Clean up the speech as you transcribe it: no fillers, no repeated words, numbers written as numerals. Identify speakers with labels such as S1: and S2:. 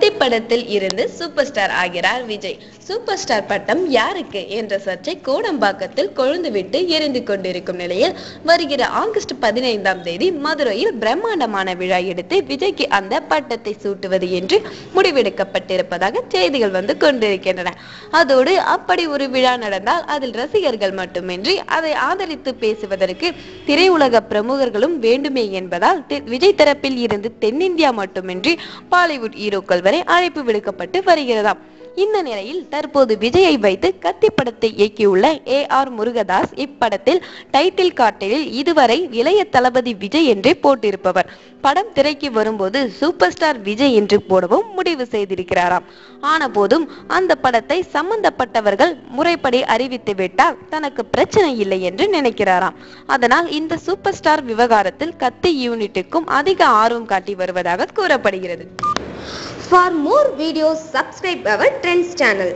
S1: கத்தி படத்தில் இருந்து சூப்பர் ஸ்டார் ஆகிறார் விஜய். சூப்பர் ஸ்டார் பட்டம் யாருக்கு என்ற சர்ச்சை கோடம்பாக்கத்தில் கொழுந்துவிட்டு எரிந்து கொண்டிருக்கும் நிலையில் வருகிற ஆகஸ்ட் 15ஆம் தேதி மதுரையில் பிரம்மாண்டமான விழா எடுத்து விஜய்க்கு அந்த பட்டத்தை சூட்டுவது என்று முடிவெடுக்கப்பட்டிருப்பதாக செய்திகள் வந்து கொண்டிருக்கின்றன. அதோடு அப்படி ஒரு விழா நடந்தால் அதில் ரசிகர்கள் மட்டுமின்றி அதை ஆதரித்து பேசுவதற்கு திரையுலக பிரமுகர்களும் வேண்டுமே என்பதால் விஜய் தரப்பில் இருந்து தென்னிந்தியா மட்டுமின்றி பாலிவுட் ஹீரோக்கள் வரை அழைப்பு விடுக்கப்பட்டு வருகிறதாம். இந்த நிலையில் தற்போது விஜயை வைத்து கத்தி படத்தை இயக்கியுள்ள AR முருகதாஸ் இப்படத்தில் டைட்டில் கார்டிலில் இதுவரை இளைய தளபதி விஜய் என்றே போட்டிருப்பவர் படம் திரைக்கு வரும்போது சூப்பர் ஸ்டார் விஜய் என்று போடவும் முடிவு செய்திருக்கிறாராம். ஆன போதும் அந்த படத்தை சம்பந்தப்பட்டவர்கள் முறைப்படி அறிவித்து விட்டால் தனக்கு பிரச்சனை இல்லை என்று நினைக்கிறாராம். அதனால் இந்த சூப்பர் ஸ்டார் விவகாரத்தில் கத்தி யூனிட்டுக்கும் அதிக ஆர்வம் காட்டி வருவதாக கூறப்படுகிறது.
S2: For more videos, subscribe our Trends channel.